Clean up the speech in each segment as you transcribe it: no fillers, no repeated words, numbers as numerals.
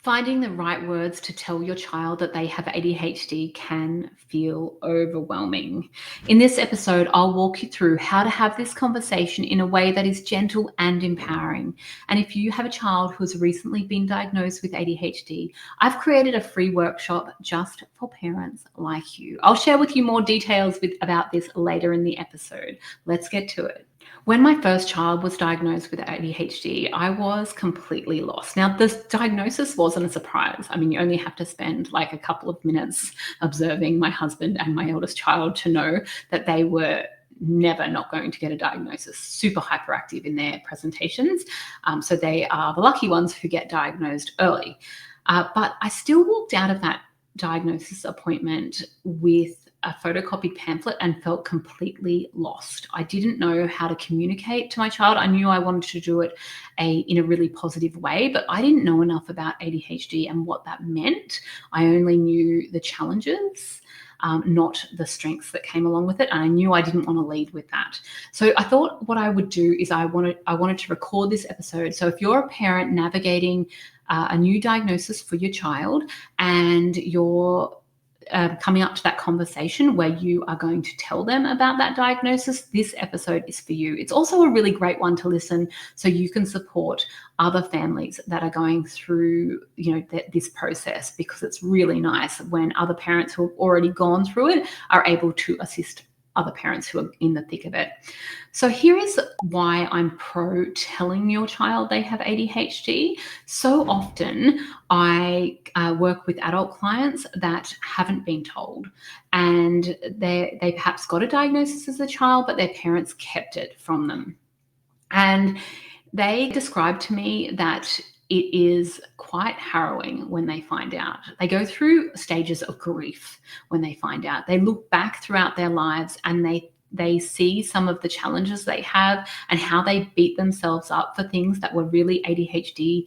Finding the right words to tell your child that they have ADHD can feel overwhelming. In this episode, I'll walk you through how to have this conversation in a way that is gentle and empowering. And if you have a child who has recently been diagnosed with ADHD, I've created a free workshop just for parents like you. I'll share with you more details about this later in the episode. Let's get to it. When my first child was diagnosed with ADHD, I was completely lost. Now, this diagnosis wasn't a surprise. I mean, you only have to spend like a couple of minutes observing my husband and my eldest child to know that they were never not going to get a diagnosis, super hyperactive in their presentations. So they are the lucky ones who get diagnosed early. But I still walked out of that diagnosis appointment with a photocopied pamphlet and felt completely lost. I didn't know how to communicate to my child. I knew I wanted to do it in a really positive way, but I didn't know enough about ADHD and what that meant. I only knew the challenges, not the strengths that came along with it. And I knew I didn't want to lead with that. So I thought what I would do is I wanted to record this episode. So if you're a parent navigating a new diagnosis for your child and you're coming up to that conversation where you are going to tell them about that diagnosis, this episode is for you. It's also a really great one to listen so you can support other families that are going through, this process, because it's really nice when other parents who have already gone through it are able to assist other parents who are in the thick of it. So here is why I'm pro telling your child they have ADHD. So often I work with adult clients that haven't been told, and they perhaps got a diagnosis as a child, but their parents kept it from them. And they described to me that it is quite harrowing when they find out. They go through stages of grief when they find out. They look back throughout their lives and they see some of the challenges they have and how they beat themselves up for things that were really ADHD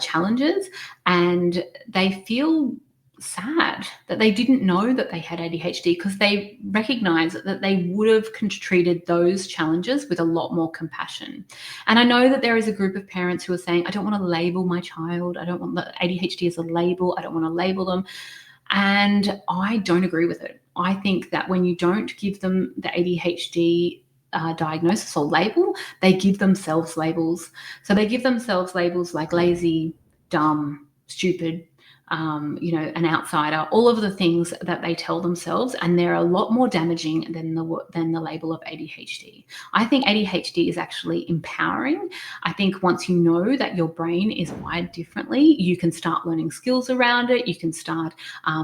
challenges. And they feel sad that they didn't know that they had ADHD, because they recognize that they would have treated those challenges with a lot more compassion. And I know that there is a group of parents who are saying, I don't want to label my child. I don't want the ADHD as a label. I don't want to label them. And I don't agree with it. I think that when you don't give them the ADHD diagnosis or label, they give themselves labels. So they give themselves labels like lazy, dumb, stupid, an outsider, all of the things that they tell themselves, and they're a lot more damaging than the label of ADHD. I think ADHD is actually empowering. I think once you know that your brain is wired differently, you can start learning skills around it. You can start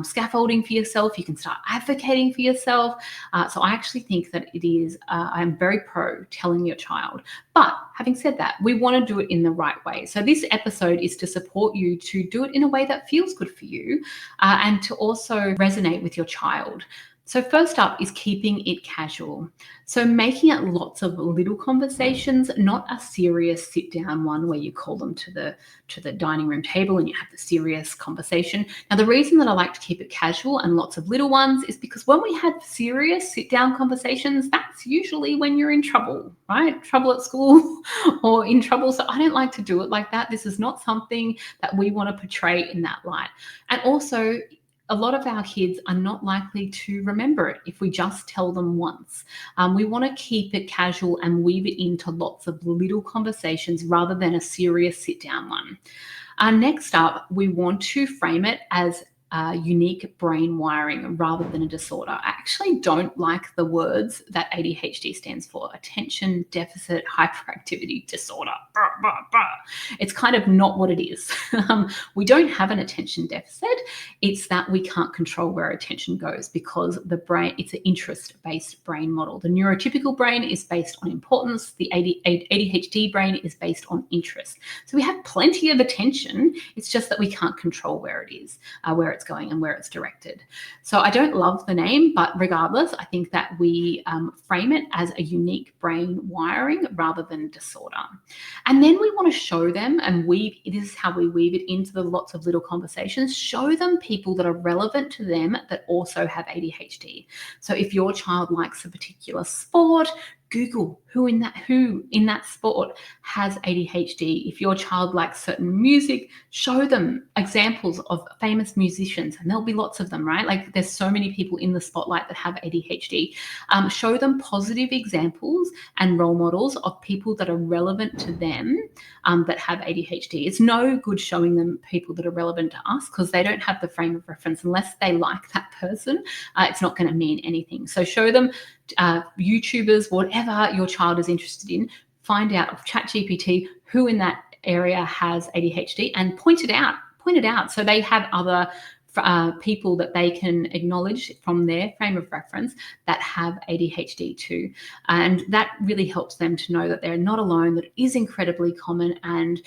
scaffolding for yourself. You can start advocating for yourself. So I actually think that it is, I'm very pro telling your child. But having said that, we want to do it in the right way. So this episode is to support you to do it in a way that feels good for you, and to also resonate with your child. So first up is keeping it casual. So making it lots of little conversations, not a serious sit down one where you call them to the dining room table and you have the serious conversation. Now, the reason that I like to keep it casual and lots of little ones is because when we have serious sit down conversations, that's usually when you're in trouble, right? Trouble at school or in trouble. So I don't like to do it like that. This is not something that we want to portray in that light. And also, a lot of our kids are not likely to remember it if we just tell them once. We want to keep it casual and weave it into lots of little conversations rather than a serious sit-down one. Next up, we want to frame it as unique brain wiring rather than a disorder. I actually don't like the words that ADHD stands for, attention deficit hyperactivity disorder. It's kind of not what it is. We don't have an attention deficit. It's that we can't control where attention goes because the brain, it's an interest-based brain model. The neurotypical brain is based on importance. The ADHD brain is based on interest. So we have plenty of attention. It's just that we can't control where it is, where it's going and where it's directed. So I don't love the name, but regardless, I think that we frame it as a unique brain wiring rather than disorder. And then we want to show them, and this is how we weave it into the lots of little conversations, show them people that are relevant to them that also have ADHD. So if your child likes a particular sport, Google who in that sport has ADHD. If your child likes certain music, show them examples of famous musicians, and there'll be lots of them, right? Like there's so many people in the spotlight that have ADHD. Show them positive examples and role models of people that are relevant to them that have ADHD. It's no good showing them people that are relevant to us because they don't have the frame of reference. Unless they like that person, it's not going to mean anything. So show them YouTubers, whatever your child is interested in. Find out of ChatGPT who in that area has ADHD and point it out so they have other people that they can acknowledge from their frame of reference that have ADHD too. And that really helps them to know that they're not alone, that it is incredibly common, and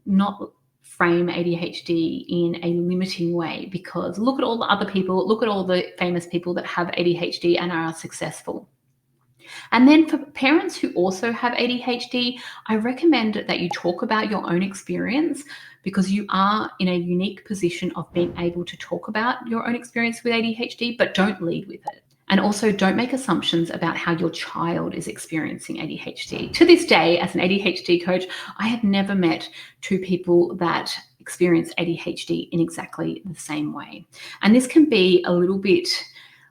not frame ADHD in a limiting way, because look at all the other people, look at all the famous people that have ADHD and are successful. And then for parents who also have ADHD, I recommend that you talk about your own experience, because you are in a unique position of being able to talk about your own experience with ADHD, but don't lead with it. And also don't make assumptions about how your child is experiencing ADHD. To this day, as an ADHD coach, I have never met two people that experience ADHD in exactly the same way. And this can be a little bit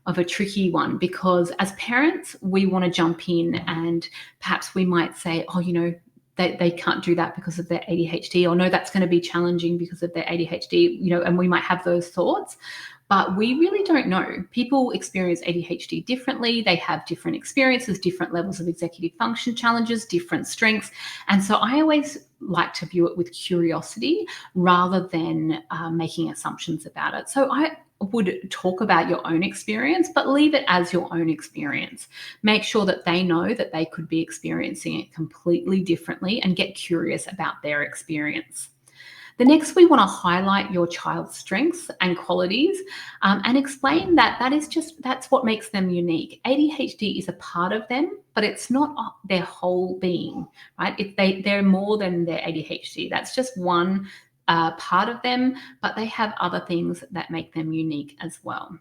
of a tricky one, because as parents, we want to jump in and perhaps we might say, oh, they can't do that because of their ADHD, or no, that's going to be challenging because of their ADHD, and we might have those thoughts. But we really don't know. People experience ADHD differently. They have different experiences, different levels of executive function challenges, different strengths. And so I always like to view it with curiosity rather than making assumptions about it. So I would talk about your own experience, but leave it as your own experience. Make sure that they know that they could be experiencing it completely differently, and get curious about their experience. The next, we want to highlight your child's strengths and qualities, and explain that that's what makes them unique. ADHD is a part of them, but it's not their whole being, right? They're more than their ADHD. That's just one part of them, but they have other things that make them unique as well.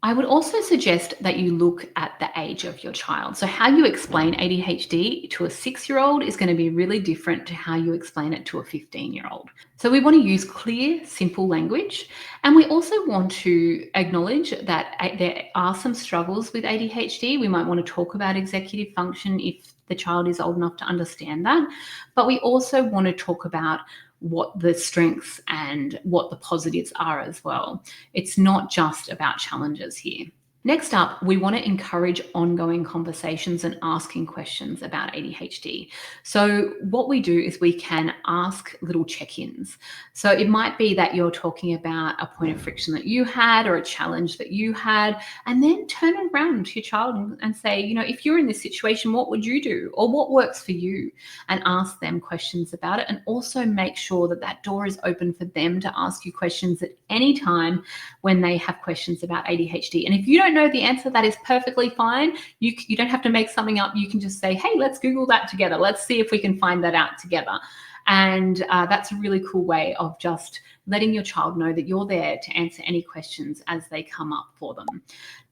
I would also suggest that you look at the age of your child. So how you explain ADHD to a 6-year-old is going to be really different to how you explain it to a 15-year-old. So we want to use clear, simple language. And we also want to acknowledge that there are some struggles with ADHD. We might want to talk about executive function if the child is old enough to understand that. But we also want to talk about what the strengths and what the positives are as well. It's not just about challenges here. Next up, we want to encourage ongoing conversations and asking questions about ADHD. So what we do is we can ask little check-ins. So it might be that you're talking about a point of friction that you had or a challenge that you had, and then turn around to your child and say, if you're in this situation, what would you do? Or what works for you? And ask them questions about it. And also make sure that that door is open for them to ask you questions at any time when they have questions about ADHD. And if you don't know the answer, that is perfectly fine. You don't have to make something up. You can just say, hey, let's Google that together. Let's see if we can find that out together. And that's a really cool way of just letting your child know that you're there to answer any questions as they come up for them.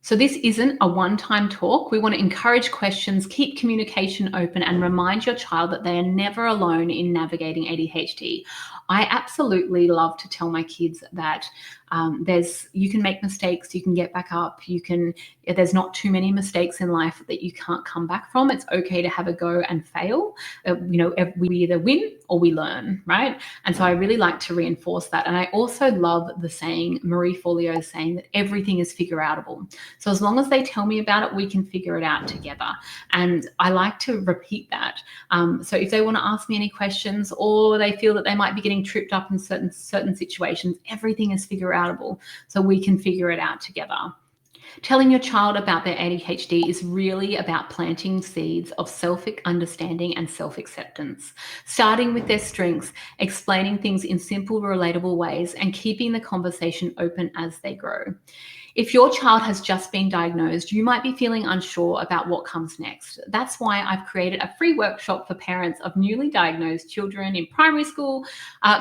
So this isn't a one-time talk. We want to encourage questions, keep communication open, and remind your child that they are never alone in navigating ADHD. I absolutely love to tell my kids that you can make mistakes, you can get back up, there's not too many mistakes in life that you can't come back from. It's okay to have a go and fail. We either win or we learn, right? And so I really like to reinforce that. And I also love the saying, Marie Forleo's saying, that everything is figure-outable. So as long as they tell me about it, we can figure it out together. And I like to repeat that. So if they want to ask me any questions, or they feel that they might be getting tripped up in certain situations, everything is figure-outable. So we can figure it out together. Telling your child about their ADHD is really about planting seeds of self-understanding and self-acceptance, starting with their strengths, explaining things in simple, relatable ways, and keeping the conversation open as they grow. If your child has just been diagnosed, you might be feeling unsure about what comes next. That's why I've created a free workshop for parents of newly diagnosed children in primary school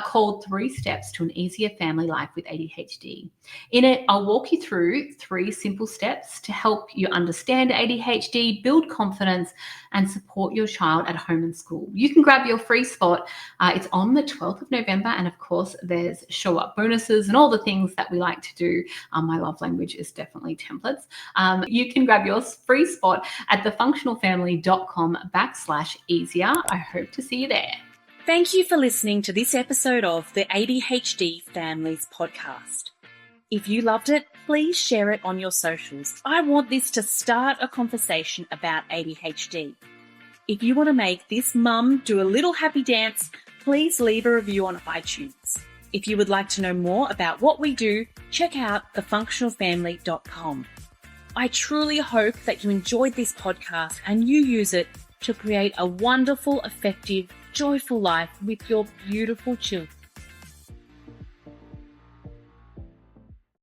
called 3 Steps to an Easier Family Life with ADHD. In it, I'll walk you through 3 simple simple steps to help you understand ADHD, build confidence, and support your child at home and school. You can grab your free spot. It's on the 12th of November. And of course, there's show up bonuses and all the things that we like to do. My love language is definitely templates. You can grab your free spot at thefunctionalfamily.com/easier. I hope to see you there. Thank you for listening to this episode of the ADHD Families Podcast. If you loved it, please share it on your socials. I want this to start a conversation about ADHD. If you want to make this mum do a little happy dance, please leave a review on iTunes. If you would like to know more about what we do, check out thefunctionalfamily.com. I truly hope that you enjoyed this podcast and you use it to create a wonderful, effective, joyful life with your beautiful children.